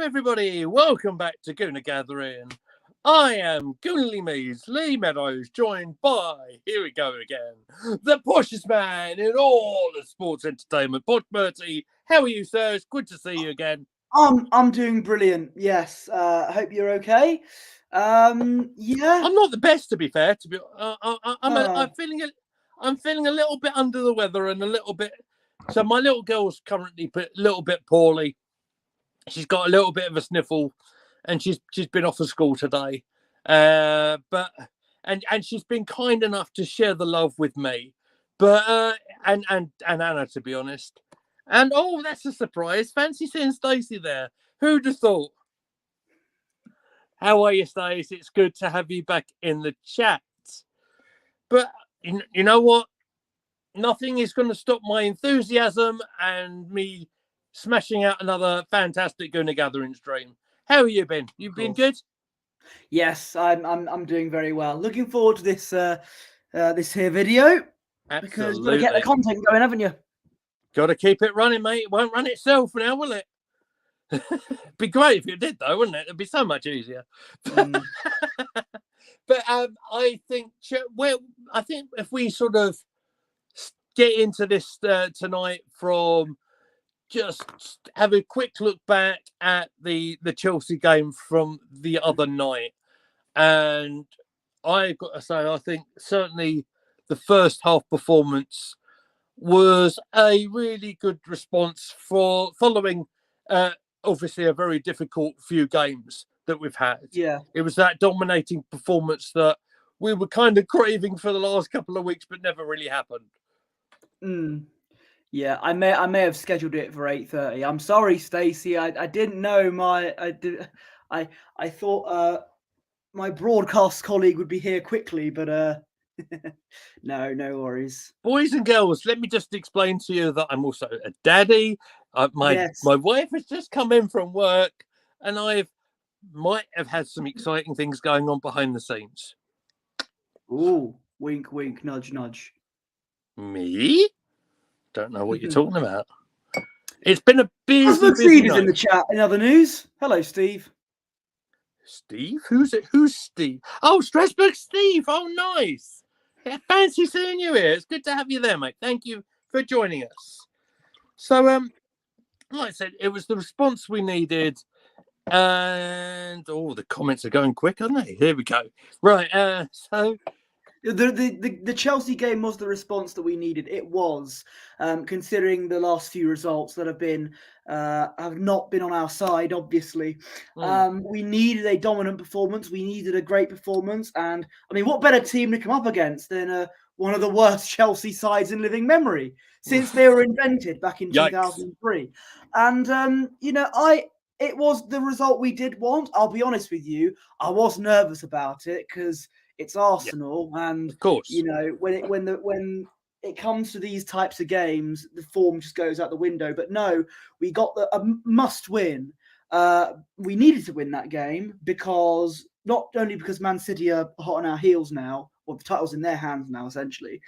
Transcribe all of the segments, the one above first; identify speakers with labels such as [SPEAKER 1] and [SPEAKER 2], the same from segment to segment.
[SPEAKER 1] everybody. Welcome back to Gooner Gathering. I am GoonerLeeMeads, Lee Meadows, joined by, here we go again, the poshest man in all of sports entertainment, PoshBertie. How are you, sir? It's good to see you again.
[SPEAKER 2] I'm doing brilliant. Yes. I hope you're okay. Yeah.
[SPEAKER 1] I'm not the best, to be fair. I'm feeling a little bit under the weather and a little bit. So my little girl's currently a little bit poorly. She's got a little bit of a sniffle, and she's been off of school today. But she's been kind enough to share the love with me, but and Anna, to be honest. And oh, that's a surprise! Fancy seeing Stacey there. Who'd have thought? How are you, Stacey? It's good to have you back in the chat. But you know what? Nothing is going to stop my enthusiasm and me smashing out another fantastic Gooner Gathering stream. How have you been? You've been good?
[SPEAKER 2] Yes, I'm doing very well. Looking forward to this this here video.
[SPEAKER 1] Absolutely.
[SPEAKER 2] Because you've got to get the content going, haven't you?
[SPEAKER 1] Got to keep it running, mate. It won't run itself now, will it? Be great if you did, though, wouldn't it? It'd be so much easier. But I think if we sort of get into this tonight from just have a quick look back at the Chelsea game from the other night, and I've got to say, I think certainly the first half performance was a really good response for following obviously a very difficult few games that we've had.
[SPEAKER 2] Yeah,
[SPEAKER 1] it was that dominating performance that we were kind of craving for the last couple of weeks, but never really happened.
[SPEAKER 2] Yeah, I may have scheduled it for 8:30. I'm sorry, Stacey. I didn't know I thought my broadcast colleague would be here quickly, but no worries.
[SPEAKER 1] Boys and girls, let me just explain to you that I'm also a daddy. My wife has just come in from work, and I might have had some exciting things going on behind the scenes.
[SPEAKER 2] Ooh, wink, wink, nudge, nudge.
[SPEAKER 1] Me? Don't know what you're talking about. It's been a busy
[SPEAKER 2] Steve is
[SPEAKER 1] night.
[SPEAKER 2] in the chat. In other news, hello, Steve.
[SPEAKER 1] Steve? Who's it? Who's Steve? Oh, Strasbourg Steve. Oh, nice. Yeah, fancy seeing you here. It's good to have you there, mate. Thank you for joining us. So, like I said, it was the response we needed, and the comments are going quick, aren't they? Here we go. Right. So.
[SPEAKER 2] The Chelsea game was the response that we needed. It was, considering the last few results that have not been on our side. Obviously, we needed a dominant performance. We needed a great performance, and I mean, what better team to come up against than one of the worst Chelsea sides in living memory since they were invented back in 2003. And it was the result we did want. I'll be honest with you, I was nervous about it because it's Arsenal, and
[SPEAKER 1] of course,
[SPEAKER 2] when it comes to these types of games, the form just goes out the window. But no, we got a must win. We needed to win that game because not only because Man City are hot on our heels now, or the title's in their hands now, essentially,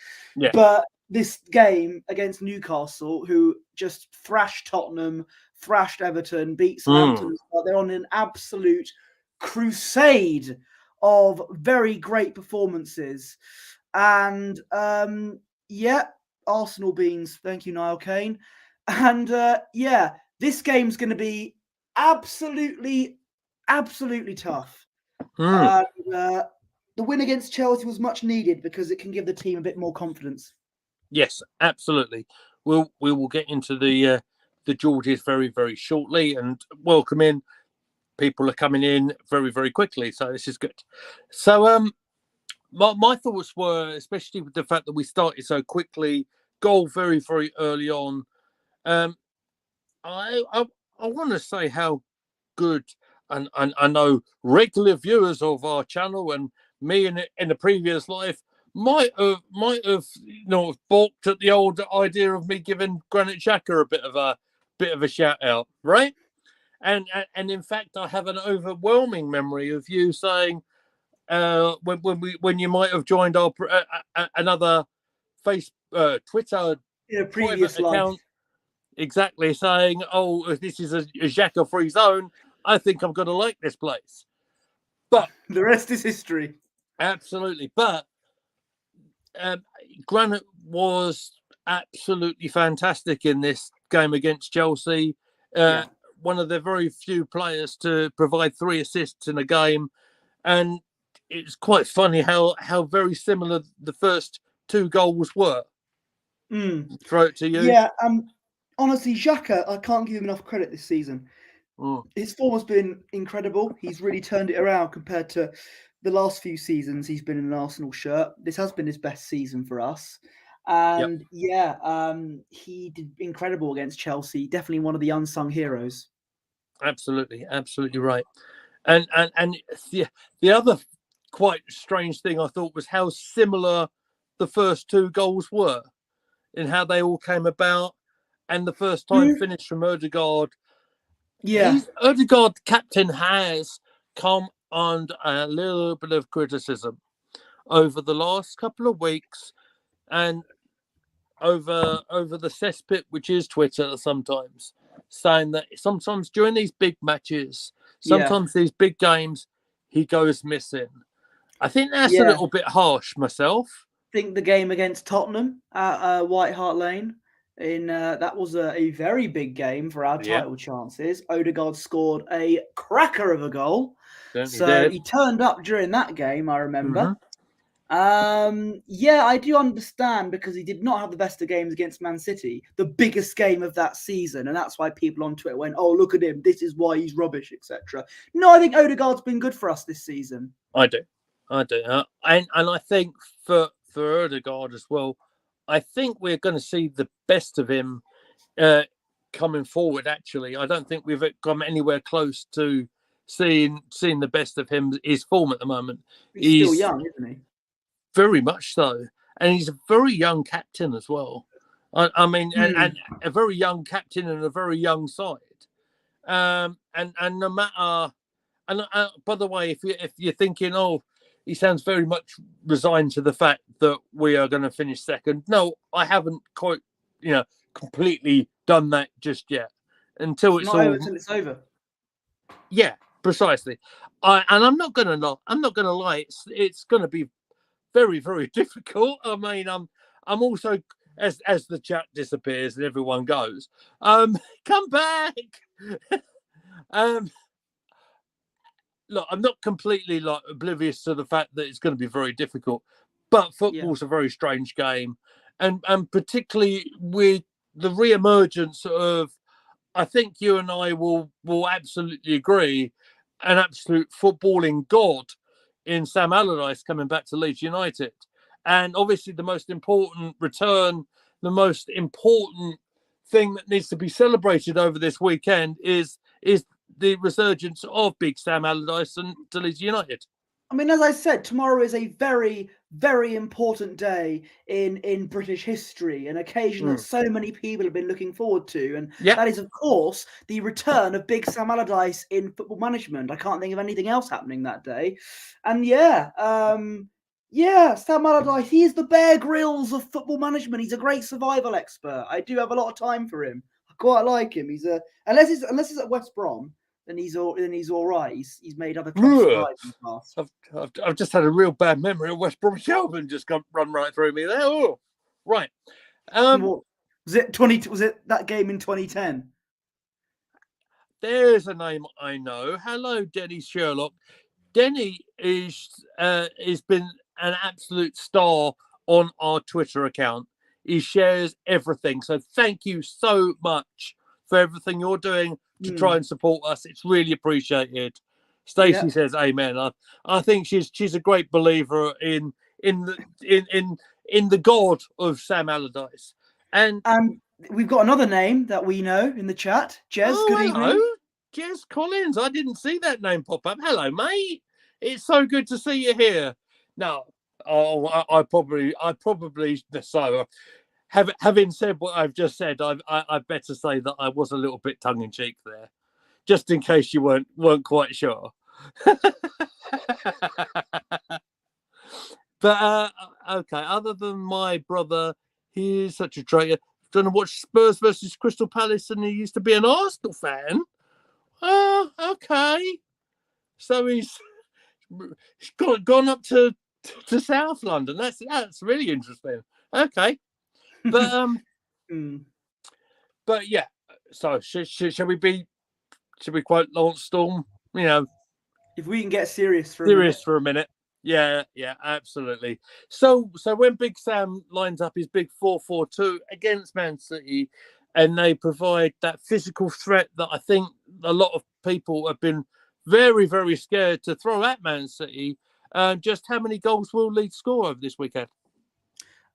[SPEAKER 2] but this game against Newcastle, who just thrashed Tottenham, thrashed Everton, beat Southampton. They're on an absolute crusade of very great performances. And Arsenal beans. Thank you, Niall Kane. And this game's going to be absolutely tough. The win against Chelsea was much needed because it can give the team a bit more confidence.
[SPEAKER 1] Yes, absolutely. We will get into the Georges very, very shortly and welcome in. People are coming in very, very quickly, so this is good. So, my thoughts were, especially with the fact that we started so quickly, goal very, very early on. I want to say how good, and I know regular viewers of our channel and me in the previous life might have balked at the old idea of me giving Granit Xhaka a bit of a shout out, right? And in fact, I have an overwhelming memory of you saying when you might have joined our another Twitter
[SPEAKER 2] previous
[SPEAKER 1] account, exactly, saying, "Oh, this is a Xhaka free zone." I think I'm going to like this place. But
[SPEAKER 2] the rest is history.
[SPEAKER 1] Absolutely. But Granit was absolutely fantastic in this game against Chelsea. One of the very few players to provide 3 assists in a game. And it's quite funny how very similar the first 2 goals were. Throw it to you.
[SPEAKER 2] Yeah, honestly, Xhaka, I can't give him enough credit this season. His form has been incredible. He's really turned it around compared to the last few seasons he's been in an Arsenal shirt. This has been his best season for us. And he did incredible against Chelsea. Definitely one of the unsung heroes.
[SPEAKER 1] Absolutely right. And the other quite strange thing I thought was how similar the first 2 goals were in how they all came about, and the first time finish from Ødegaard. Ødegaard, captain, has come under a little bit of criticism over the last couple of weeks, and over the cesspit, which is Twitter, sometimes saying that sometimes during these big matches, sometimes these big games, he goes missing. I think that's a little bit harsh myself.
[SPEAKER 2] I think the game against Tottenham at White Hart Lane, that was a very big game for our title chances. Ødegaard scored a cracker of a goal. He turned up during that game, I remember. I do understand, because he did not have the best of games against Man City, the biggest game of that season, and that's why people on Twitter went, "Oh, look at him, this is why he's rubbish," etc. No, I think Ødegaard's been good for us this season.
[SPEAKER 1] I do. And I think for Ødegaard as well, I think we're going to see the best of him coming forward. Actually, I don't think we've come anywhere close to seeing the best of him. His form at the moment.
[SPEAKER 2] He's still young, isn't he?
[SPEAKER 1] Very much so, and he's a very young captain as well. I mean, and a very young captain and a very young side. And no matter, and by the way, if you're thinking, oh, he sounds very much resigned to the fact that we are going to finish second. No, I haven't quite, completely done that just yet. Until it's
[SPEAKER 2] over.
[SPEAKER 1] Yeah, precisely. I'm not going to lie. It's going to be very, very difficult. I mean, I'm also, as the chat disappears and everyone goes, come back. Look, I'm not completely oblivious to the fact that it's going to be very difficult, but football's a very strange game, and particularly with the re-emergence of, I think you and I will absolutely agree, an absolute footballing god in Sam Allardyce coming back to Leeds United. And obviously the most important return, the most important thing that needs to be celebrated over this weekend is the resurgence of Big Sam Allardyce and to Leeds United.
[SPEAKER 2] I mean, as I said, tomorrow is a very, very important day in British history, an occasion that so many people have been looking forward to. And that is, of course, the return of Big Sam Allardyce in football management. I can't think of anything else happening that day. And Sam Allardyce, he is the Bear Grylls of football management. He's a great survival expert. I do have a lot of time for him. I quite like him. He's unless he's at West Brom, then he's all right. He's made other clubs survive in the past.
[SPEAKER 1] I've just had a real bad memory of West Bromwich Albion just run right through me there. Oh, right.
[SPEAKER 2] Was it that game in 2010?
[SPEAKER 1] There's a name I know. Hello, Denny Sherlock. Denny has been an absolute star on our Twitter account. He shares everything. So thank you so much for everything you're doing to try and support us. It's really appreciated. Stacey says amen. I think she's a great believer in the God of Sam Allardyce. And
[SPEAKER 2] we've got another name that we know in the chat. Jez, good evening.
[SPEAKER 1] Jez Collins. I didn't see that name pop up. Hello, mate. It's so good to see you here. Now, I probably so. Having said what I've just said, I better say that I was a little bit tongue in cheek there, just in case you weren't quite sure. But okay. Other than my brother, he is such a traitor. Going to watch Spurs versus Crystal Palace, and he used to be an Arsenal fan. Oh, okay. So he's gone up to South London. That's really interesting. Okay, but but yeah. So should we quote Lance Storm? You know,
[SPEAKER 2] if we can get serious for a minute.
[SPEAKER 1] Yeah, absolutely. So when Big Sam lines up his big 4-4-2 against Man City, and they provide that physical threat that I think a lot of people have been very, very scared to throw at Man City, just how many goals will Leeds score over this weekend?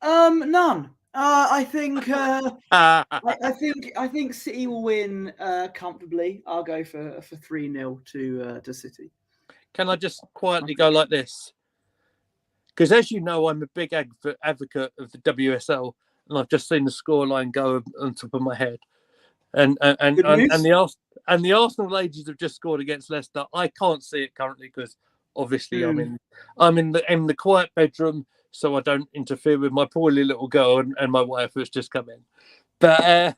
[SPEAKER 2] None. I think I think City will win comfortably. I'll go for 3-0 to City.
[SPEAKER 1] Can I just quietly go like this? Because as you know, I'm a big advocate of the WSL, and I've just seen the scoreline go on top of my head. And the Arsenal ladies have just scored against Leicester. I can't see it currently because obviously I'm in the quiet bedroom, so I don't interfere with my poorly little girl and my wife who's just come in. But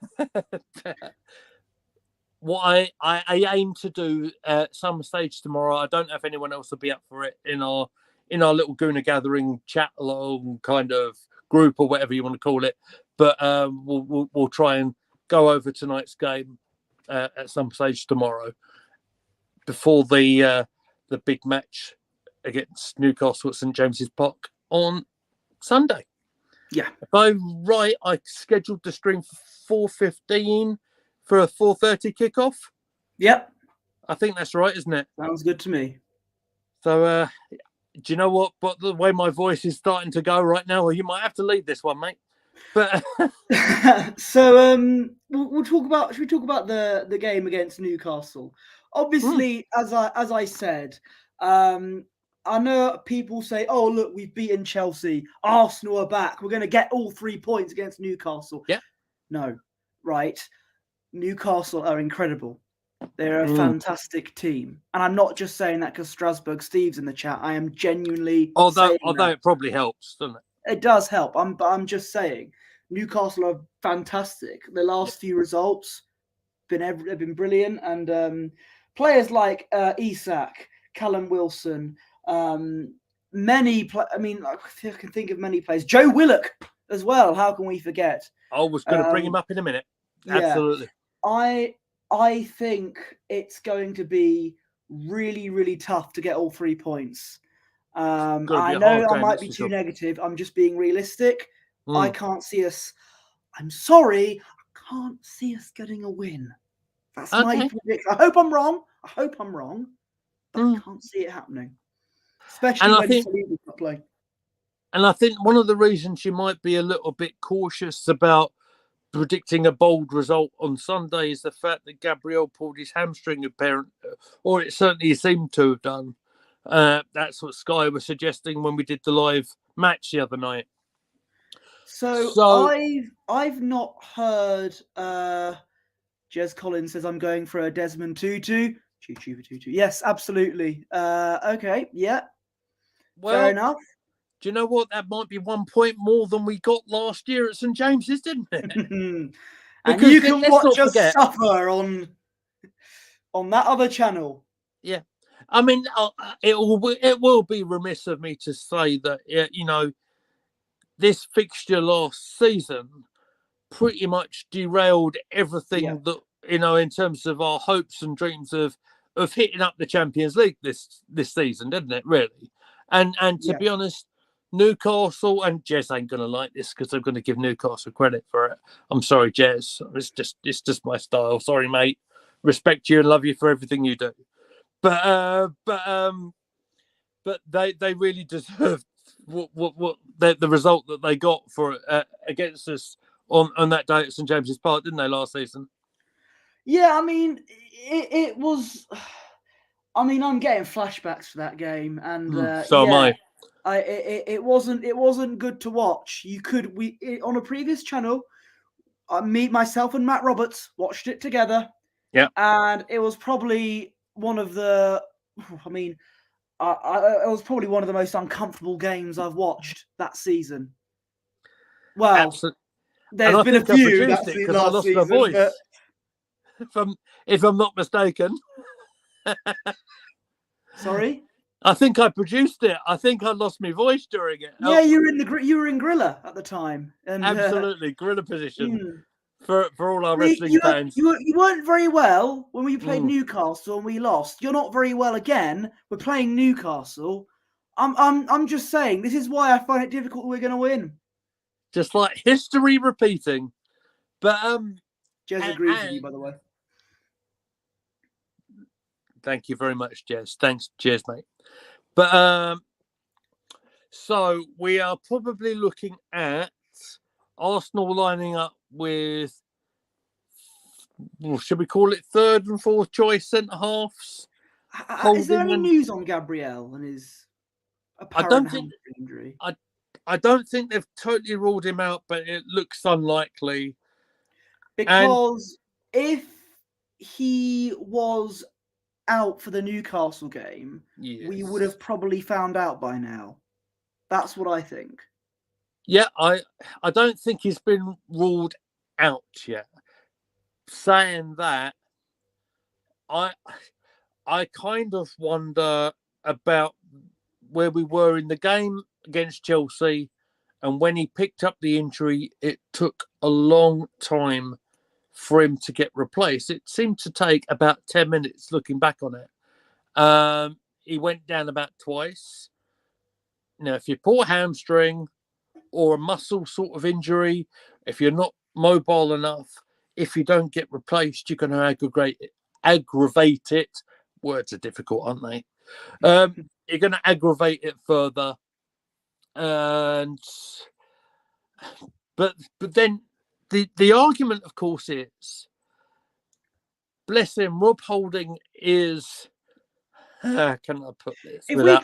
[SPEAKER 1] what I aim to do at some stage tomorrow, I don't know if anyone else will be up for it in our little Gooner gathering chat along kind of group or whatever you want to call it, but we'll try and go over tonight's game at some stage tomorrow before the big match against Newcastle at St James's Park on Sunday.
[SPEAKER 2] Yeah.
[SPEAKER 1] If I'm right, I scheduled the stream for 4:15 for a 4:30 kickoff.
[SPEAKER 2] Yep.
[SPEAKER 1] I think that's right, isn't it?
[SPEAKER 2] Sounds good to me.
[SPEAKER 1] So, do you know what? But the way my voice is starting to go right now, well, you might have to lead this one, mate. But
[SPEAKER 2] so we'll talk about. Should we talk about the game against Newcastle? Obviously, as I said, I know people say, "Oh, look, we've beaten Chelsea. Arsenal are back. We're going to get all 3 points against Newcastle."
[SPEAKER 1] Yeah.
[SPEAKER 2] No, right? Newcastle are incredible. They're a fantastic team, and I'm not just saying that because Strasbourg Steve's in the chat. I am genuinely.
[SPEAKER 1] Although it probably helps, doesn't it?
[SPEAKER 2] It does help. But I'm just saying, Newcastle are fantastic. The last few results have been brilliant, and players like Isak, Callum Wilson, many. I can think of many players. Joe Willock as well. How can we forget?
[SPEAKER 1] I was going to bring him up in a minute. Absolutely.
[SPEAKER 2] Yeah, I think it's going to be really, really tough to get all 3 points. I know I might be too negative. I'm just being realistic. I can't see us. I'm sorry. I can't see us getting a win. That's my prediction. I hope I'm wrong. But I can't see it happening. Especially when Saliba's not playing.
[SPEAKER 1] And I think one of the reasons you might be a little bit cautious about predicting a bold result on Sunday is the fact that Gabriel pulled his hamstring apparently, or it certainly seemed to have done. That's what Sky was suggesting when we did the live match the other night.
[SPEAKER 2] So I've not heard. Jez Collins says I'm going for a Desmond Tutu. Tutu. Yes, absolutely. Okay, yeah. Well, fair enough.
[SPEAKER 1] Do you know what? That might be 1 point more than we got last year at St James's, didn't it?
[SPEAKER 2] And you can watch us suffer on that other channel.
[SPEAKER 1] Yeah. I mean, it will be remiss of me to say that, this fixture last season pretty much derailed everything that, in terms of our hopes and dreams of hitting up the Champions League this season, didn't it, really? And to be honest, Newcastle, and Jez ain't going to like this because I'm going to give Newcastle credit for it. I'm sorry, Jez. It's just my style. Sorry, mate. Respect you and love you for everything you do. But they really deserved what the result that they got for against us on that day at St James's Park, didn't they, last season?
[SPEAKER 2] Yeah, I mean, it was. I mean, I'm getting flashbacks for that game, and
[SPEAKER 1] so am I.
[SPEAKER 2] It wasn't good to watch. On a previous channel, myself and Matt Roberts watched it together.
[SPEAKER 1] Yeah,
[SPEAKER 2] and it was probably one of the. I mean, it was probably one of the most uncomfortable games I've watched that season. Well,
[SPEAKER 1] absolutely.
[SPEAKER 2] There's been a few that last season,
[SPEAKER 1] if I'm not mistaken.
[SPEAKER 2] Sorry?
[SPEAKER 1] I think I produced it. I think I lost my voice during it.
[SPEAKER 2] Yeah, you were in Grilla at the time. And,
[SPEAKER 1] absolutely, gorilla position for all our wrestling
[SPEAKER 2] you
[SPEAKER 1] fans.
[SPEAKER 2] You weren't very well when we played Newcastle and we lost. You're not very well again. We're playing Newcastle. I'm just saying, this is why I find it difficult that we're going to win.
[SPEAKER 1] Just like history repeating. But
[SPEAKER 2] Jez agrees with you, by the way.
[SPEAKER 1] Thank you very much, Jez. Thanks, Jez, mate. But so we are probably looking at Arsenal lining up with, should we call it third and fourth choice centre halves?
[SPEAKER 2] Is there any news on Gabriel and his apparent hamstring injury?
[SPEAKER 1] I don't think they've totally ruled him out, but it looks unlikely.
[SPEAKER 2] Because if he was out for the Newcastle game, we would have probably found out by now. That's what I think.
[SPEAKER 1] Yeah, I don't think he's been ruled out yet. Saying that, I kind of wonder about where we were in the game against Chelsea, and when he picked up the injury, it took a long time for him to get replaced. It seemed to take about 10 minutes looking back on it. He went down about twice. Now, if you pull a hamstring or a muscle sort of injury, if you're not mobile enough, if you don't get replaced, you're going to aggravate it. Words are difficult, aren't they? You're going to aggravate it further. But then the argument, of course, is, bless him, Rob Holding is. How can I put this?
[SPEAKER 2] If we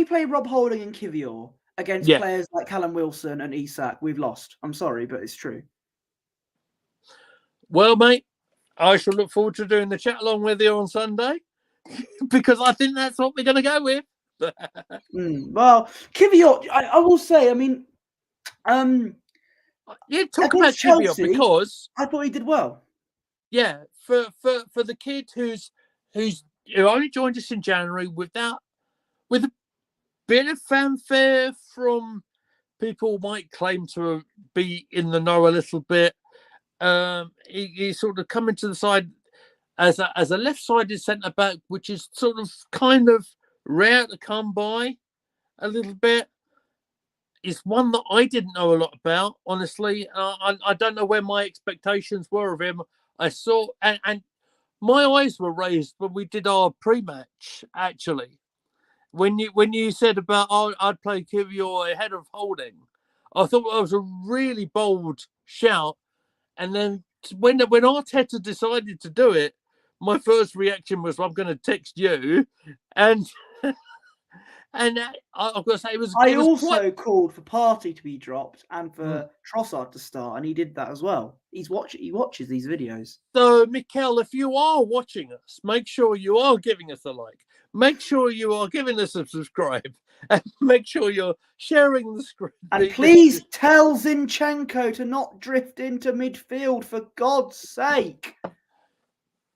[SPEAKER 2] play Rob Holding and Kivior against players like Callum Wilson and Isak, we've lost. I'm sorry, but it's true.
[SPEAKER 1] Well, mate, I shall look forward to doing the chat along with you on Sunday, because I think that's what we're going to go with.
[SPEAKER 2] Well, Kivior, I will say, I mean,
[SPEAKER 1] talk about Kivior, because
[SPEAKER 2] I thought he did well.
[SPEAKER 1] Yeah, for the kid who only joined us in January with a bit of fanfare from people who might claim to be in the know a little bit. He's sort of coming to the side as a left-sided centre back, which is sort of kind of rare to come by a little bit. It's one that I didn't know a lot about, honestly. I don't know where my expectations were of him. I saw, and my eyes were raised when we did our pre-match, actually. When you said about, I'd play Kivior ahead of Holding, I thought that was a really bold shout. And then when Arteta decided to do it, my first reaction was, well, I'm going to text you. And I've got to say,
[SPEAKER 2] I also called for Partey to be dropped and for Trossard to start, and he did that as well. He watches these videos.
[SPEAKER 1] So, Mikel, if you are watching us, make sure you are giving us a like. Make sure you are giving us a subscribe, and make sure you're sharing the screen.
[SPEAKER 2] And please tell Zinchenko to not drift into midfield, for God's sake.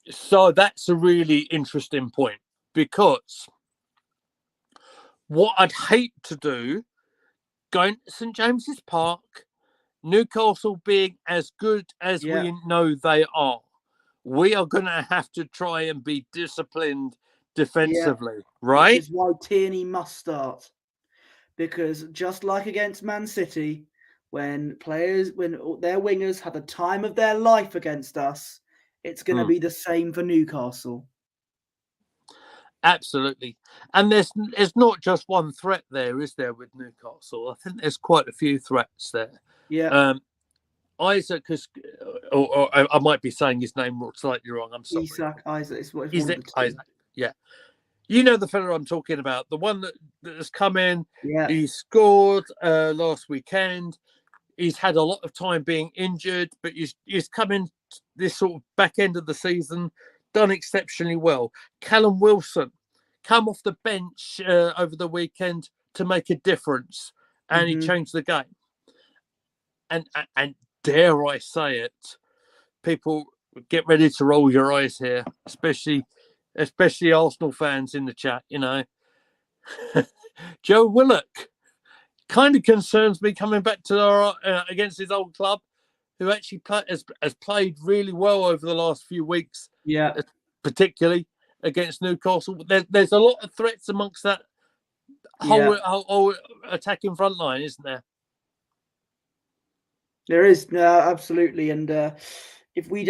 [SPEAKER 1] So that's a really interesting point, because what I'd hate to do, going to St James's Park, Newcastle being as good as we know they are, we are going to have to try and be disciplined defensively, right?
[SPEAKER 2] Which is why Tierney must start. Because just like against Man City, when their wingers have the time of their life against us, it's going to be the same for Newcastle.
[SPEAKER 1] Absolutely. And there's not just one threat there, is there, with Newcastle? I think there's quite a few threats there.
[SPEAKER 2] Yeah.
[SPEAKER 1] Isaac, or I might be saying his name slightly wrong. I'm sorry.
[SPEAKER 2] Isaac.
[SPEAKER 1] Yeah. You know the fella I'm talking about, the one that has come in.
[SPEAKER 2] Yeah.
[SPEAKER 1] He scored last weekend. He's had a lot of time being injured, but he's come in this sort of back end of the season, done exceptionally well. Callum Wilson come off the bench over the weekend to make a difference, and he changed the game. And dare I say it, people, get ready to roll your eyes here, especially especially Arsenal fans in the chat, Joe Willock kind of concerns me coming back to against his old club, who actually has played really well over the last few weeks.
[SPEAKER 2] Yeah.
[SPEAKER 1] Particularly against Newcastle. There's a lot of threats amongst that whole attacking front line, isn't there?
[SPEAKER 2] There is, absolutely. And if we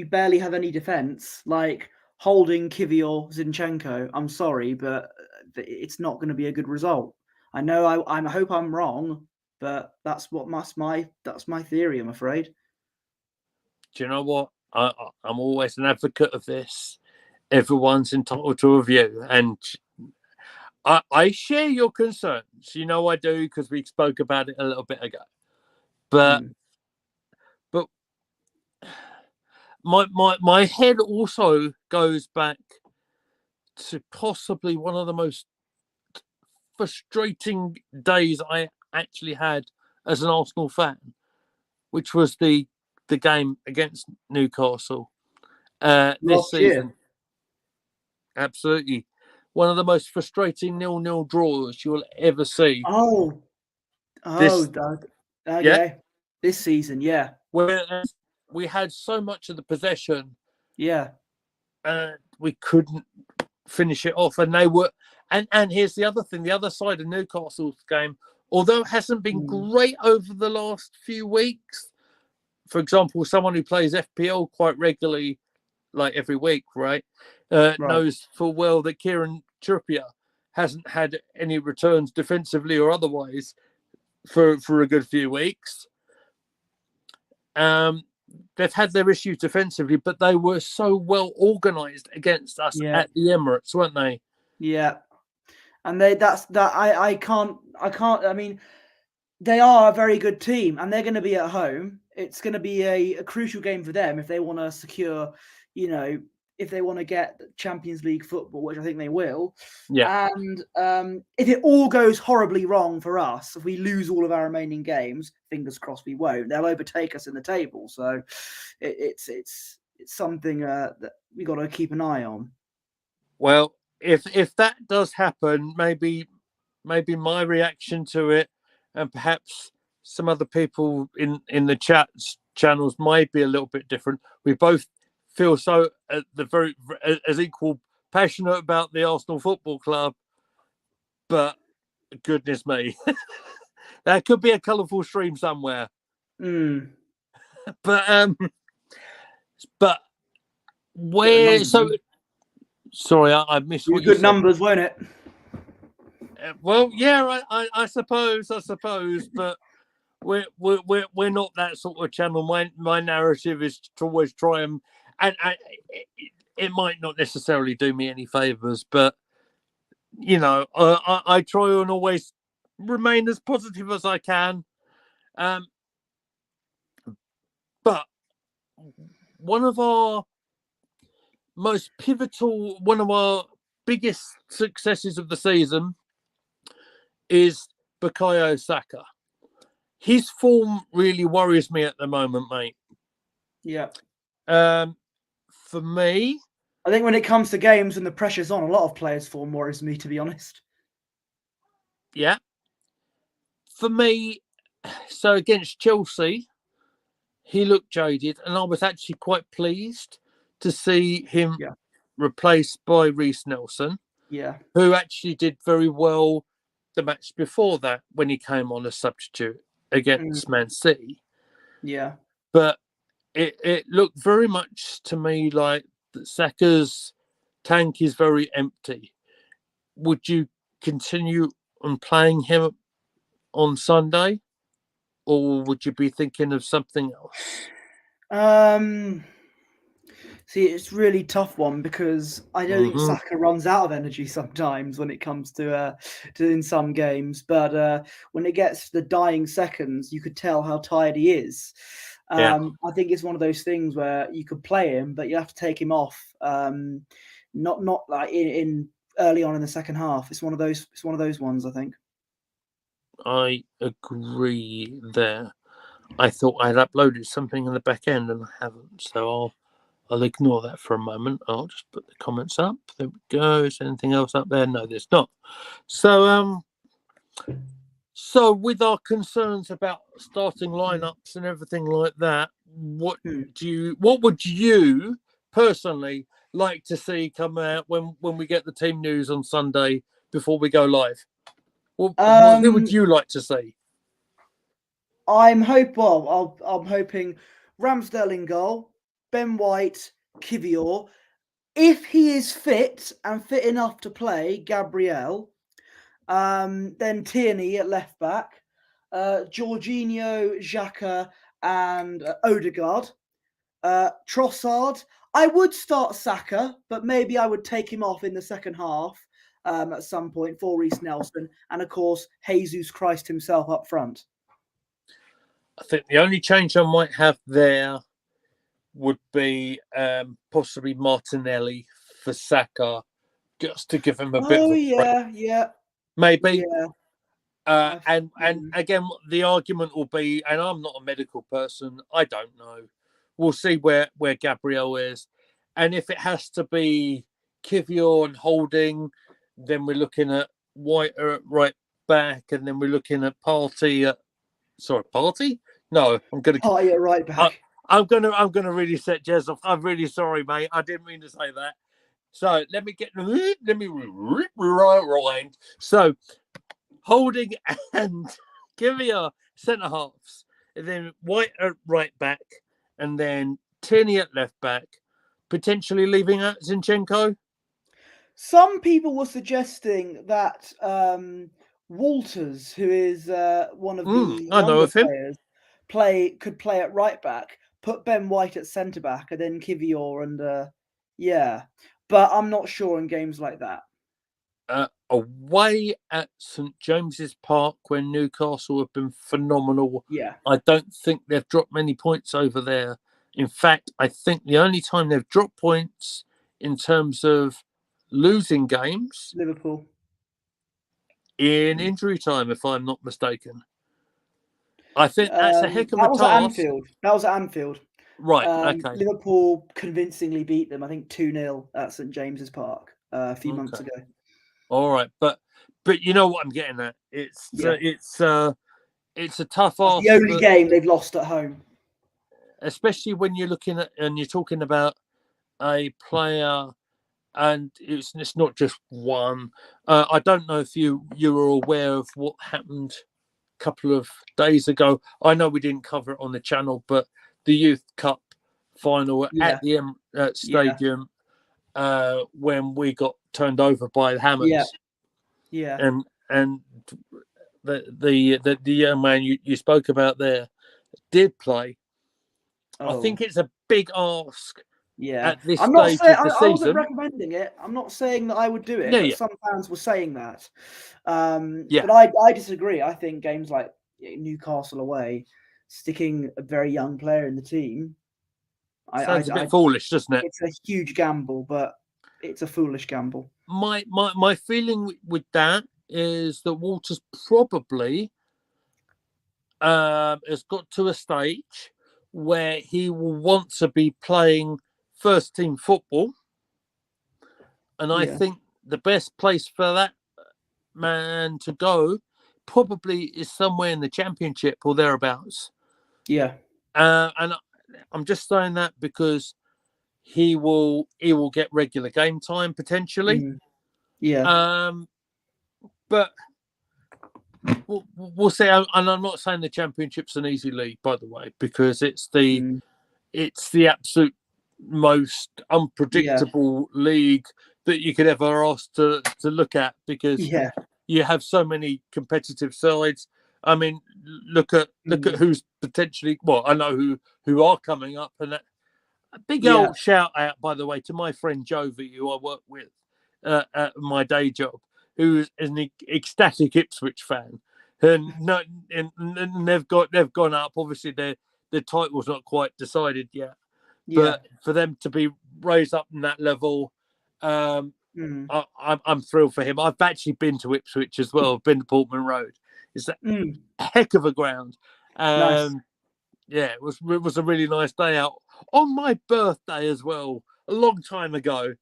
[SPEAKER 2] barely have any defence, like holding Kivior Zinchenko, I'm sorry, but it's not going to be a good result. I know. I hope I'm wrong, but that's my theory, I'm afraid.
[SPEAKER 1] Do you know what? I'm always an advocate of this. Everyone's entitled to a view, and I share your concerns. I do, because we spoke about it a little bit ago. But my head also goes back to possibly one of the most frustrating days I actually had as an Arsenal fan, which was the game against Newcastle this season. Absolutely. One of the most frustrating 0-0 draws you'll ever see.
[SPEAKER 2] This season, yeah.
[SPEAKER 1] Whereas we had so much of the possession.
[SPEAKER 2] Yeah.
[SPEAKER 1] We couldn't finish it off. And they were, and here's the other thing, the other side of Newcastle's game, although it hasn't been great over the last few weeks, for example, someone who plays FPL quite regularly, like every week, right, knows full well that Kieran Trippier hasn't had any returns defensively or otherwise for a good few weeks. They've had their issues defensively, but they were so well organised against us at the Emirates, weren't they?
[SPEAKER 2] Yeah, and I can't. I mean, they are a very good team, and they're going to be at home. It's going to be a crucial game for them if they want to secure, if they want to get Champions League football, which I think they will.
[SPEAKER 1] Yeah.
[SPEAKER 2] And if it all goes horribly wrong for us, if we lose all of our remaining games, fingers crossed we won't, they'll overtake us in the table. So it's something that we got to keep an eye on.
[SPEAKER 1] Well, if that does happen, maybe my reaction to it, and perhaps some other people in the channels might be a little bit different. We both feel so as equal passionate about the Arsenal Football Club, but goodness me, that could be a colourful stream somewhere. But where? So sorry, I missed what you said.
[SPEAKER 2] Good numbers, won't it?
[SPEAKER 1] Well, yeah, I suppose, but we're not that sort of channel. My narrative is to always try and it might not necessarily do me any favors, but I try and always remain as positive as I can. But one of our biggest successes of the season is Bukayo Saka. His form really worries me at the moment, mate.
[SPEAKER 2] Yeah.
[SPEAKER 1] For me,
[SPEAKER 2] I think when it comes to games and the pressure's on, a lot of players' form worries me, to be honest.
[SPEAKER 1] Yeah. For me, so against Chelsea, he looked jaded, and I was actually quite pleased to see him replaced by Reece Nelson, who actually did very well the match before that when he came on as substitute against Man City.
[SPEAKER 2] Yeah.
[SPEAKER 1] But it looked very much to me like Saka's tank is very empty. Would you continue on playing him on Sunday, or would you be thinking of something else?
[SPEAKER 2] See, it's really tough one because I don't think Saka runs out of energy sometimes when it comes to in some games. But when it gets to the dying seconds, you could tell how tired he is. I think it's one of those things where you could play him, but you have to take him off. Not like in early on in the second half. It's one of those ones, I think.
[SPEAKER 1] I agree there. I thought I'd uploaded something in the back end and I haven't, so I'll ignore that for a moment. I'll just put the comments up. There we go. Is there anything else up there? No, there's not. So with our concerns about starting lineups and everything like that, what would you personally like to see come out when we get the team news on Sunday before we go live? Who would you like to see?
[SPEAKER 2] I'm hoping Ramsdale in goal, Ben White, Kivior. If he is fit and fit enough to play, Gabriel, then Tierney at left back, Jorginho, Xhaka, and Odegaard. Trossard. I would start Saka, but maybe I would take him off in the second half at some point for Reece Nelson, and of course Jesus Christ himself up front.
[SPEAKER 1] I think the only change I might have there would be possibly Martinelli for Saka, just to give him a bit of a break. Maybe. Yeah. And again, the argument will be, and I'm not a medical person, I don't know. We'll see where Gabriel is. And if it has to be Kivior and Holding, then we're looking at White at right back, and then we're looking at Partey at... Sorry, Partey? No, I'm going to...
[SPEAKER 2] Partey at right back.
[SPEAKER 1] I'm gonna really set Jez off. I'm really sorry, mate. I didn't mean to say that. So let me rewind. So Holding and Kivior centre halves, and then White at right back, and then Tierney at left back, potentially leaving out Zinchenko.
[SPEAKER 2] Some people were suggesting that Walters, who is one of the younger players, could play at right back, put Ben White at centre back, and then Kivior, and but I'm not sure in games like that.
[SPEAKER 1] Away at St James's Park, where Newcastle have been phenomenal.
[SPEAKER 2] Yeah,
[SPEAKER 1] I don't think they've dropped many points over there. In fact, I think the only time they've dropped points in terms of losing games,
[SPEAKER 2] Liverpool,
[SPEAKER 1] in injury time, if I'm not mistaken. I think that's a heck of a task.
[SPEAKER 2] That was at Anfield.
[SPEAKER 1] Right, okay.
[SPEAKER 2] Liverpool convincingly beat them, I think 2-0 at St James's Park a few months ago.
[SPEAKER 1] All right, but you know what I'm getting at. It's a tough ask.
[SPEAKER 2] The only game they've lost at home,
[SPEAKER 1] especially when you're looking at and you're talking about a player, and it's not just one. I don't know if you were aware of what happened a couple of days ago. I know we didn't cover it on the channel, but the Youth Cup final at the Stadium. When we got turned over by the Hammers, and the young man you spoke about there did play. I think it's a big ask.
[SPEAKER 2] Yeah,
[SPEAKER 1] at this stage of the season.
[SPEAKER 2] I wasn't recommending it. I'm not saying that I would do it. But some fans were saying that. But I disagree. I think games like Newcastle away, sticking a very young player in the team,
[SPEAKER 1] sounds a bit foolish, doesn't it?
[SPEAKER 2] It's a huge gamble, but it's a foolish gamble.
[SPEAKER 1] My feeling with that is that Walters probably has got to a stage where he will want to be playing first team football, and I think the best place for that man to go probably is somewhere in the Championship or thereabouts. And I'm just saying that because he will get regular game time potentially. But we'll see. And I'm not saying the Championship's an easy league, by the way, because it's the absolute most unpredictable league that you could ever ask to look at, because you have so many competitive sides. I mean, look at who's potentially. Well, I know who are coming up, and a big old shout out, by the way, to my friend Jovi, who I work with at my day job, who is an ecstatic Ipswich fan, and they've gone up. Obviously, their title's not quite decided yet, but for them to be raised up in that level, I'm thrilled for him. I've actually been to Ipswich as well. I've been to Portman Road. It's a heck of a ground.
[SPEAKER 2] Nice.
[SPEAKER 1] Yeah, it was a really nice day out on my birthday as well, a long time ago.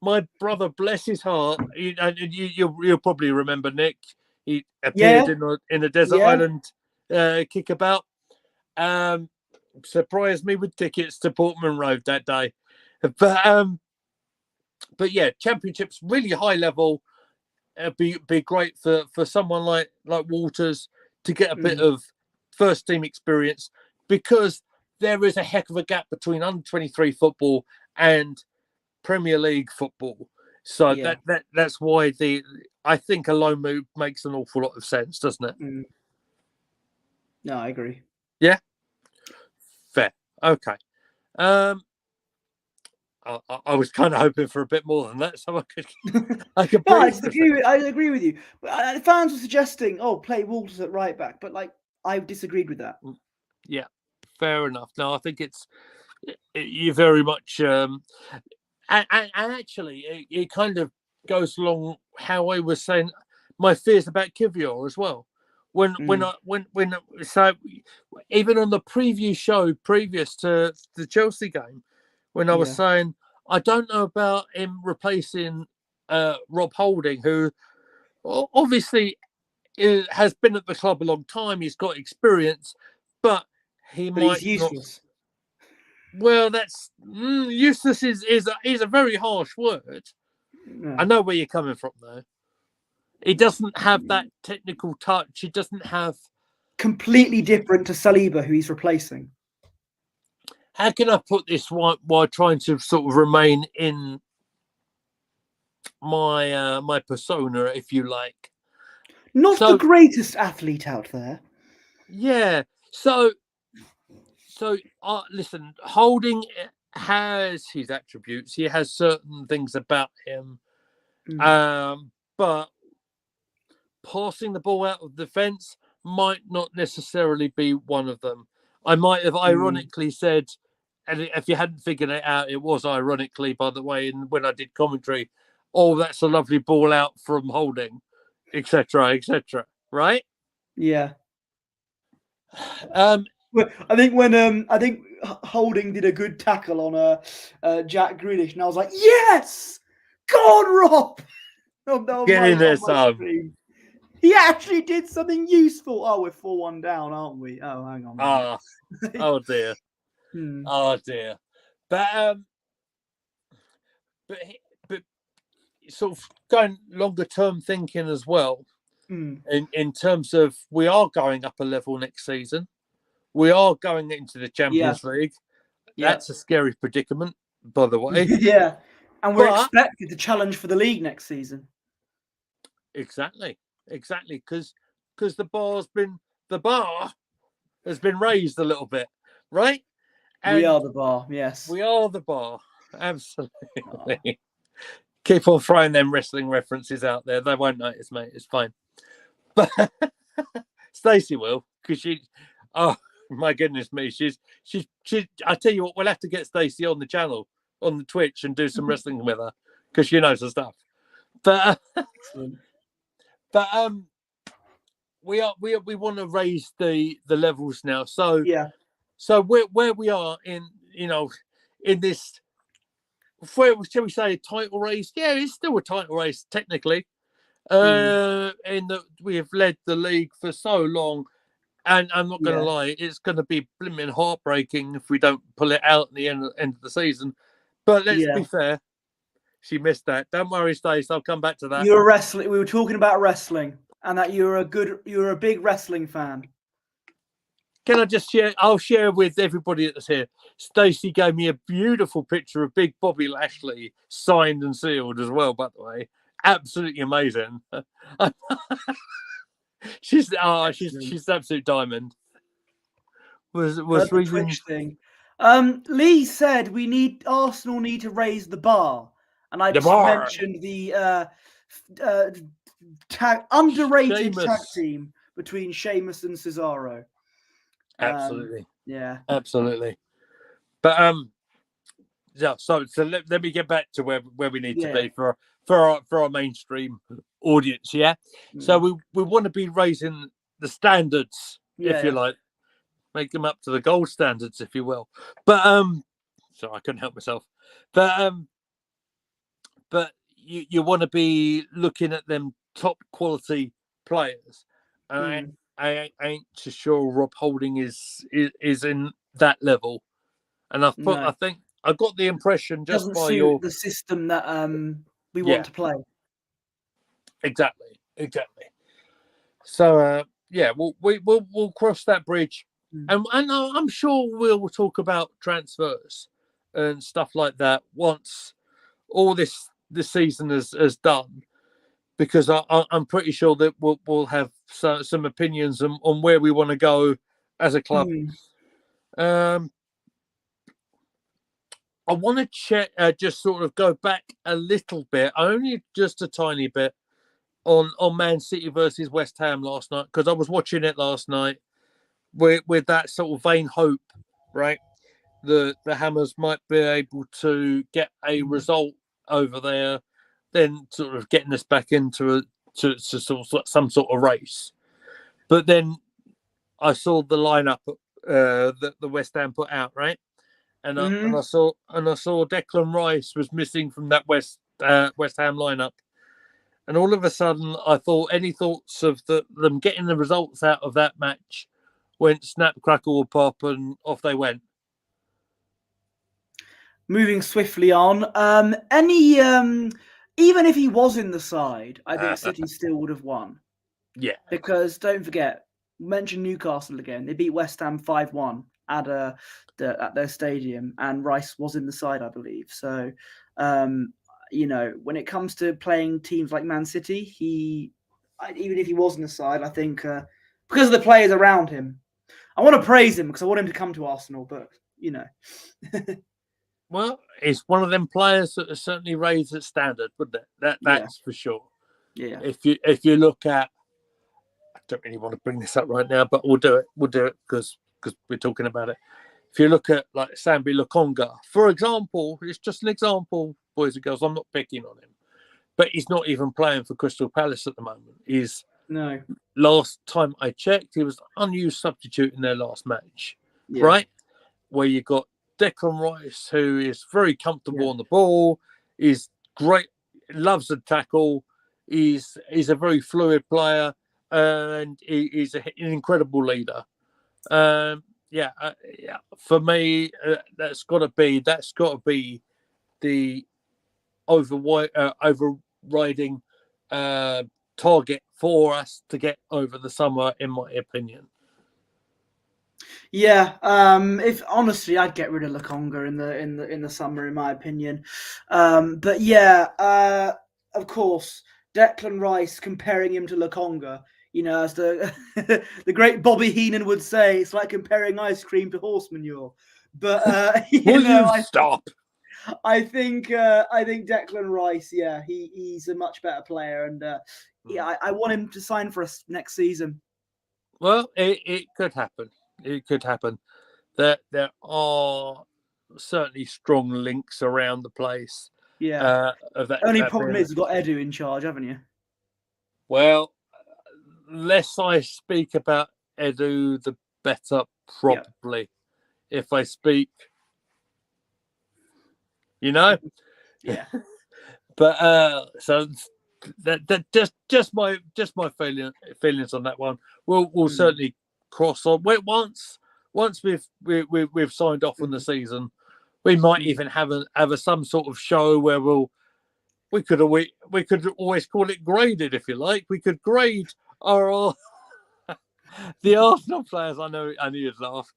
[SPEAKER 1] My brother, bless his heart, you'll probably remember Nick. He appeared in a desert island kickabout. Surprised me with tickets to Portman Road that day. But yeah, championships really high level. Be great for someone like Waters to get a bit of first team experience, because there is a heck of a gap between under-23 football and Premier League football. So that's why I think a loan move makes an awful lot of sense, doesn't it?
[SPEAKER 2] No, I agree.
[SPEAKER 1] Yeah, fair. Okay. I was kind of hoping for a bit more than that, so I could.
[SPEAKER 2] No, I agree with you. But fans were suggesting, play Walters at right back, but I disagreed with that.
[SPEAKER 1] Yeah, fair enough. No, I think you very much. And actually, it kind of goes along how I was saying my fears about Kivior as well. So even on the preview show previous to the Chelsea game, when I was saying I don't know about him replacing Rob Holding, who obviously has been at the club a long time. He's got experience, but he's
[SPEAKER 2] useless.
[SPEAKER 1] Well, that's useless is a very harsh word. Yeah. I know where you're coming from, though. He doesn't have that technical touch. He doesn't have
[SPEAKER 2] completely different to Saliba, who he's replacing.
[SPEAKER 1] How can I put this while trying to sort of remain in my my persona, if you like?
[SPEAKER 2] Not the greatest athlete out there.
[SPEAKER 1] Yeah. So listen, Holding has his attributes. He has certain things about him. But passing the ball out of the fence might not necessarily be one of them. I might have ironically said, and if you hadn't figured it out, it was ironically, by the way, when I did commentary, that's a lovely ball out from Holding, etc., right?
[SPEAKER 2] Yeah. I think when Holding did a good tackle on Jack Grealish, and I was like, yes, go on, Rob.
[SPEAKER 1] Get in there, son.
[SPEAKER 2] He actually did something useful. Oh, we're 4-1 down, aren't we? Oh, hang on.
[SPEAKER 1] Oh dear. Oh dear. But sort of going longer term thinking as well. In terms of, we are going up a level next season. We are going into the Champions League. That's a scary predicament, by the way.
[SPEAKER 2] Yeah. And we're expected to challenge for the league next season.
[SPEAKER 1] Exactly. Because the bar has been raised a little bit, right?
[SPEAKER 2] And we are the bar, yes.
[SPEAKER 1] We are the bar. Absolutely. Keep on throwing them wrestling references out there. They won't notice, mate. It's fine. But Stacey will, because oh my goodness me, she's. I tell you what, we'll have to get Stacey on the channel, on the Twitch, and do some wrestling with her, because she knows her stuff. But we want to raise the levels now. So So where we are in this, shall we say, a title race? Yeah, it's still a title race technically. In that we have led the league for so long, and I'm not going to lie, it's going to be blimmin' heartbreaking if we don't pull it out at the end of the season. But let's be fair. She missed that. Don't worry, Stace. I'll come back to that.
[SPEAKER 2] You're wrestling. We were talking about wrestling, and that you're a big wrestling fan.
[SPEAKER 1] Can I just share? I'll share with everybody that's here. Stacey gave me a beautiful picture of Big Bobby Lashley, signed and sealed as well, by the way. Absolutely amazing. She's absolute diamond. Was reading
[SPEAKER 2] Twitch thing. Lee said Arsenal need to raise the bar, and I just mentioned the underrated tag team between Sheamus and Cesaro.
[SPEAKER 1] Absolutely.
[SPEAKER 2] Absolutely.
[SPEAKER 1] But so let me get back to where we need to be for our mainstream audience. So we want to be raising the standards, if you like, make them up to the gold standards, if you will. But so I couldn't help myself. But you want to be looking at them top quality players, and I ain't too sure Rob Holding is in that level. And I think I got the impression just
[SPEAKER 2] doesn't
[SPEAKER 1] by
[SPEAKER 2] suit the system that we want to play.
[SPEAKER 1] Exactly. So we'll cross that bridge, and I'm sure we'll talk about transfers and stuff like that once all this season is done, because I'm pretty sure that we'll have some opinions on where we want to go as a club. I want to check, just sort of go back a little bit, only just a tiny bit, on Man City versus West Ham last night, because I was watching it last night with that sort of vain hope, right? The Hammers might be able to get a result over there, then sort of getting us back into sort of some sort of race. But then I saw the lineup that the West Ham put out, right? And I saw Declan Rice was missing from that West Ham lineup, and all of a sudden I thought any thoughts of them getting the results out of that match went snap, crackle, or pop, and off they went.
[SPEAKER 2] Moving swiftly on, even if he was in the side, I think City still would have won.
[SPEAKER 1] Yeah,
[SPEAKER 2] because don't forget, mention Newcastle again. They beat West Ham 5-1 at their stadium, and Rice was in the side, I believe. So, when it comes to playing teams like Man City, even if he was in the side, I think because of the players around him, I want to praise him because I want him to come to Arsenal, but
[SPEAKER 1] Well, it's one of them players that has certainly raised its standard, wouldn't it? That's for sure.
[SPEAKER 2] Yeah.
[SPEAKER 1] If you look at, I don't really want to bring this up right now, but we'll do it. We'll do it because we're talking about it. If you look at like Sambi Lokonga, for example, it's just an example, boys and girls. I'm not picking on him, but he's not even playing for Crystal Palace at the moment.
[SPEAKER 2] No.
[SPEAKER 1] Last time I checked, he was unused substitute in their last match, right? Where you got Declan Rice, who is very comfortable on the ball, is great, loves the tackle, he's a very fluid player, and he's an incredible leader. For me, that's got to be the overriding target for us to get over the summer, in my opinion.
[SPEAKER 2] Yeah, if honestly, I'd get rid of Lokonga in the summer, in my opinion. But yeah, of course, Declan Rice, comparing him to Lokonga, as the the great Bobby Heenan would say, it's like comparing ice cream to horse manure. But
[SPEAKER 1] stop?
[SPEAKER 2] I think Declan Rice, he's a much better player, and I want him to sign for us next season.
[SPEAKER 1] Well, it could happen. It could happen. There are certainly strong links around the place.
[SPEAKER 2] Yeah. Only problem is you've got Edu in charge, haven't you?
[SPEAKER 1] Well, less I speak about Edu, the better, probably. If I speak,
[SPEAKER 2] Yeah.
[SPEAKER 1] But so that just my feelings on that one. We'll certainly cross on. Once we've signed off on the season, we might even have some sort of show where we could always call it graded, if you like. We could grade our the Arsenal players. I knew you'd laugh.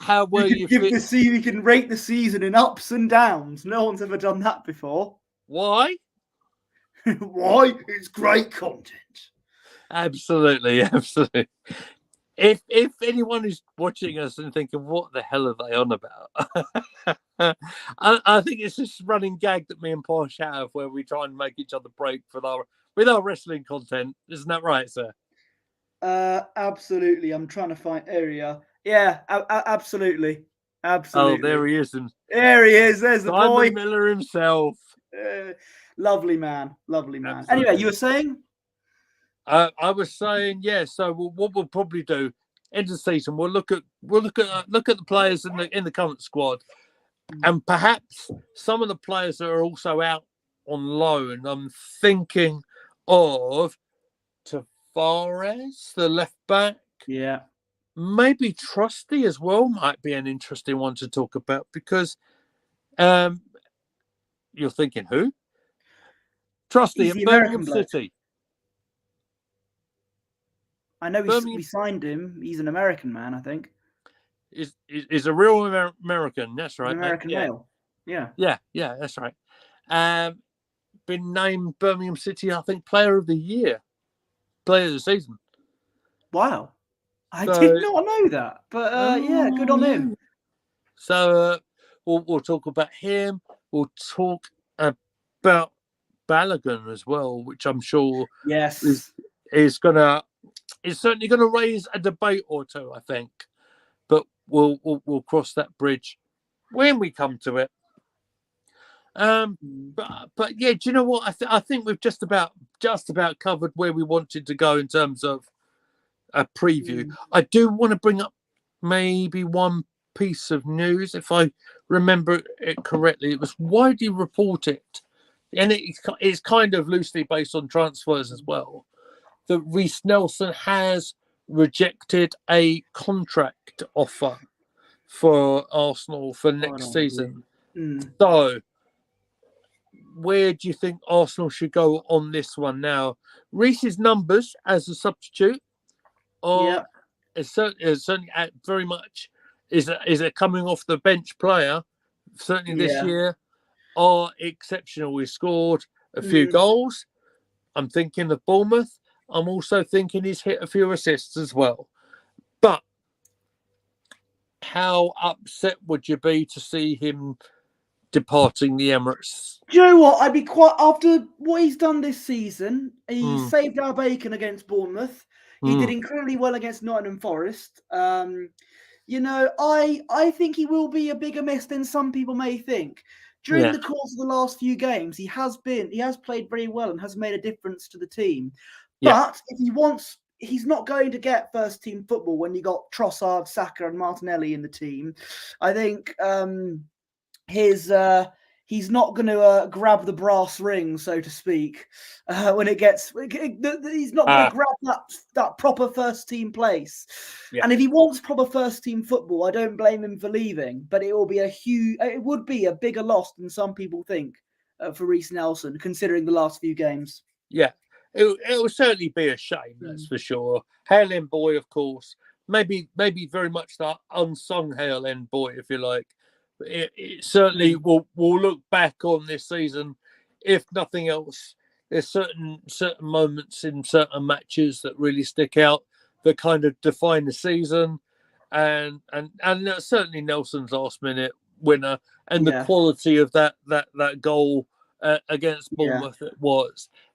[SPEAKER 1] How were you?
[SPEAKER 2] We can rate the season in ups and downs. No one's ever done that before.
[SPEAKER 1] Why?
[SPEAKER 2] Why? It's great content.
[SPEAKER 1] Absolutely. If anyone is watching us and thinking, what the hell are they on about? I think it's this running gag that me and Posh have where we try and make each other break with our wrestling content. Isn't that right, sir?
[SPEAKER 2] Absolutely. I'm trying to find area. Yeah, absolutely.
[SPEAKER 1] Oh, there he is.
[SPEAKER 2] There he is. There's the
[SPEAKER 1] Simon
[SPEAKER 2] boy.
[SPEAKER 1] Miller himself.
[SPEAKER 2] Lovely man. Absolutely. Anyway, you were saying?
[SPEAKER 1] I was saying, so what we'll probably do end of the season, we'll look at the players in the current squad, And perhaps some of the players that are also out on loan, I'm thinking of Tavares, the left back.
[SPEAKER 2] Yeah.
[SPEAKER 1] Maybe Trusty as well might be an interesting one to talk about, because you're thinking who? Trusty
[SPEAKER 2] He's
[SPEAKER 1] at
[SPEAKER 2] the
[SPEAKER 1] Birmingham
[SPEAKER 2] American bloke.
[SPEAKER 1] City.
[SPEAKER 2] I know we signed him. He's an American man, I think.
[SPEAKER 1] Is a real American. That's right,
[SPEAKER 2] An American
[SPEAKER 1] mate.
[SPEAKER 2] male.
[SPEAKER 1] Yeah, that's right. Been named Birmingham City, I think, Player of the Year, Player of the Season.
[SPEAKER 2] Wow, I did not know that. But yeah, good on him.
[SPEAKER 1] So we'll talk about him. We'll talk about Balogun as well, which I'm sure is certainly gonna raise a debate or two, I think. But we'll cross that bridge when we come to it. But yeah, do you know what? I think we've just about covered where we wanted to go in terms of a preview. I do want to bring up maybe one piece of news, if I remember it correctly. It was widely reported, and it's kind of loosely based on transfers as well, that Reiss Nelson has rejected a contract offer for Arsenal for next season. So where do you think Arsenal should go on this one now? Reiss's numbers as a substitute are certainly very much is a coming off the bench player. Certainly this year are exceptional. He scored a few goals. I'm thinking of Bournemouth. I'm also thinking he's hit a few assists as well. But how upset would you be to see him departing the Emirates?
[SPEAKER 2] Do you know what? I'd be quite, after what he's done this season. He saved our bacon against Bournemouth. He did incredibly well against Nottingham Forest. You know, I think he will be a bigger miss than some people may think. During the course of the last few games, he has played very well and has made a difference to the team. But if he wants, he's not going to get first team football when you got Trossard, Saka, and Martinelli in the team. I think he's not going to grab the brass ring, so to speak, when it gets. He's not going to grab that proper first team place. And if he wants proper first team football, I don't blame him for leaving. But it will be it would be a bigger loss than some people think for Reiss Nelson, considering the last few games.
[SPEAKER 1] Yeah, it will certainly be a shame. That's for sure. Hale End boy, of course. Maybe very much that unsung Hale End boy, if you like. It certainly will look back on this season, if nothing else. There's certain moments in certain matches that really stick out, that kind of define the season, and certainly Nelson's last minute winner and the quality of that goal against Bournemouth.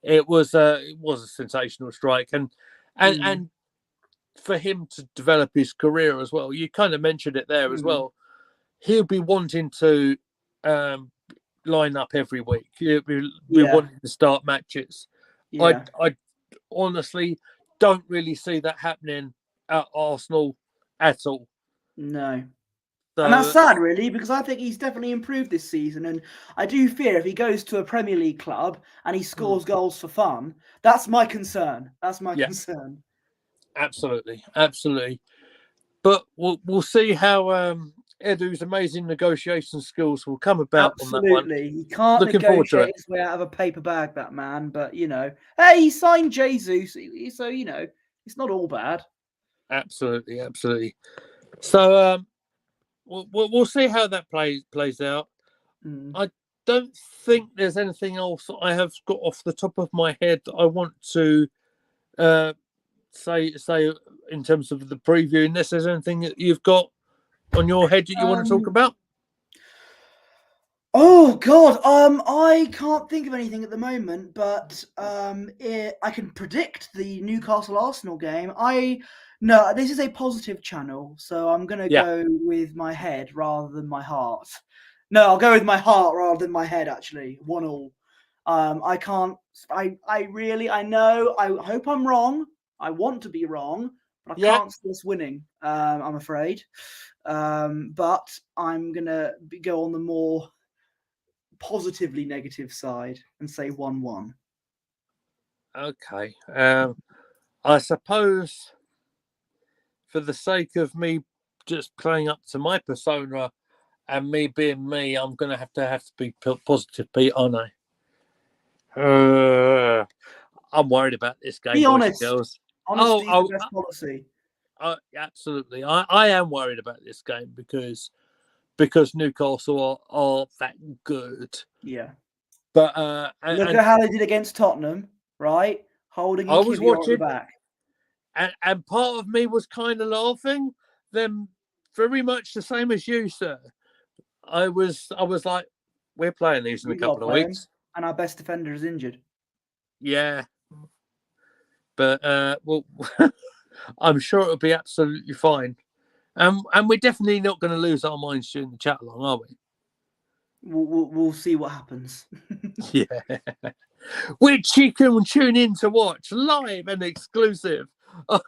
[SPEAKER 1] It was a sensational strike, and for him to develop his career as well. You kind of mentioned it there as well. He'll be wanting to line up every week. He'll be wanting to start matches. I honestly don't really see that happening at Arsenal at all.
[SPEAKER 2] No. And that's sad, really, because I think he's definitely improved this season. And I do fear if he goes to a Premier League club and he scores goals for fun, that's my concern. Concern.
[SPEAKER 1] Absolutely. But we'll see how Edu's amazing negotiation skills will come about on that one.
[SPEAKER 2] Absolutely. He can't negotiate his way out of a paper bag, that man. But, you know, hey, he signed Jesus. So, you know, it's not all bad.
[SPEAKER 1] Absolutely. So we'll see how that plays out. I don't think there's anything else that I have got off the top of my head that I want to say in terms of the preview, unless there's anything that you've got on your head that you want to talk about.
[SPEAKER 2] Oh God, I can't think of anything at the moment, but I can predict the Newcastle Arsenal game. No, this is a positive channel, so I'm gonna go with my head rather than my heart. No, I'll go with my heart rather than my head. Actually, 1-1. I can't. I know. I hope I'm wrong. I want to be wrong, but I can't see us winning. I'm afraid. But I'm going to go on the more positively negative side and say 1-1.
[SPEAKER 1] Okay. I suppose for the sake of me just playing up to my persona and me being me, I'm going to have to be positive, Pete, aren't I? I'm worried about this game,
[SPEAKER 2] Be
[SPEAKER 1] boys
[SPEAKER 2] honest.
[SPEAKER 1] and girls.
[SPEAKER 2] Honesty is the best policy.
[SPEAKER 1] Absolutely. I am worried about this game because Newcastle are that good.
[SPEAKER 2] Yeah.
[SPEAKER 1] But
[SPEAKER 2] look at how they did against Tottenham, right? Holding
[SPEAKER 1] I was watching
[SPEAKER 2] at the back.
[SPEAKER 1] And part of me was kind of laughing. Them very much the same as you, sir. I was like, we're playing these in a couple of weeks.
[SPEAKER 2] And our best defender is injured.
[SPEAKER 1] Yeah. But well I'm sure it'll be absolutely fine. And we're definitely not going to lose our minds during the chat along, are we?
[SPEAKER 2] We'll see what happens.
[SPEAKER 1] Yeah. Which you can tune in to watch live and exclusive on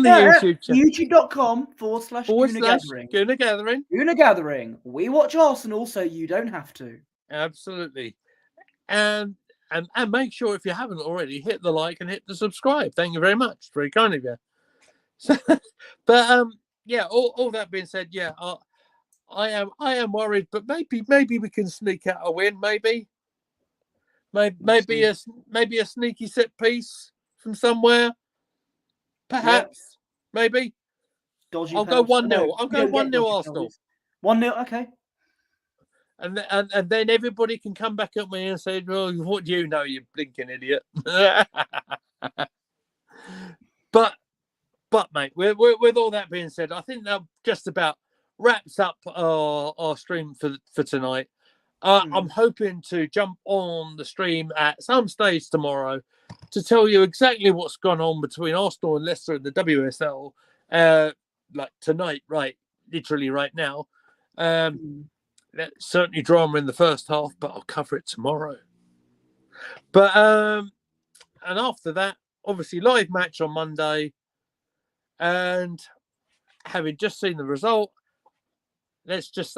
[SPEAKER 1] the YouTube channel.
[SPEAKER 2] YouTube.com/GoonerGathering.
[SPEAKER 1] GoonerGathering.
[SPEAKER 2] GoonerGathering. We watch Arsenal, so you don't have to.
[SPEAKER 1] Absolutely. And make sure, if you haven't already, hit the like and hit the subscribe. Thank you very much. Very kind of you. So, but yeah, all that being said, yeah, I am worried, but maybe we can sneak out a win. Maybe a sneaky set piece from somewhere. Perhaps. Yep. Maybe. I'll go 1-0. I'll go 1-0 Arsenal.
[SPEAKER 2] 1-0, okay.
[SPEAKER 1] And then everybody can come back at me and say, "Well, what do you know, you blinking idiot?" But mate, with all that being said, I think that just about wraps up our stream for tonight. I'm hoping to jump on the stream at some stage tomorrow to tell you exactly what's gone on between Arsenal and Leicester in the WSL. Like tonight, literally right now. Certainly drama in the first half, but I'll cover it tomorrow. But and after that, obviously live match on Monday. And having just seen the result,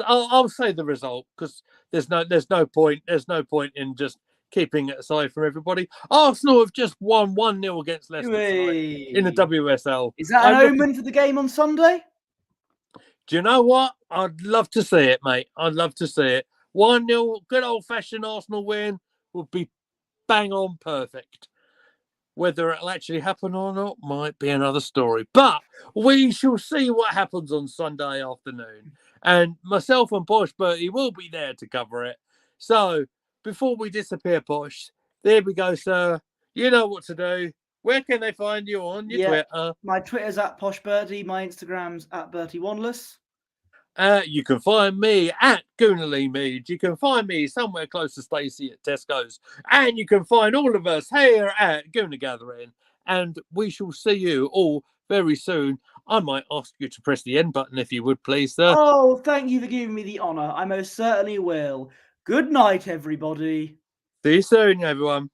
[SPEAKER 1] I'll say the result, because there's no point in just keeping it aside from everybody. Arsenal have just won 1-0 against Leicester in the WSL.
[SPEAKER 2] Is that an omen for the game on Sunday?
[SPEAKER 1] Do you know what? I'd love to see it, mate. I'd love to see it. 1-0, good old-fashioned Arsenal win would be bang on perfect. Whether it'll actually happen or not might be another story. But we shall see what happens on Sunday afternoon. And myself and PoshBertie will be there to cover it. So before we disappear, Posh, there we go, sir. You know what to do. Where can they find you on your Twitter?
[SPEAKER 2] My Twitter's at PoshBertie. My Instagram's at BertieOneless.
[SPEAKER 1] You can find me at GoonerLeeMeads. You can find me somewhere close to Stacey at Tesco's. And you can find all of us here at Gooner Gathering. And we shall see you all very soon. I might ask you to press the end button if you would, please, sir.
[SPEAKER 2] Oh, thank you for giving me the honour. I most certainly will. Good night, everybody.
[SPEAKER 1] See you soon, everyone.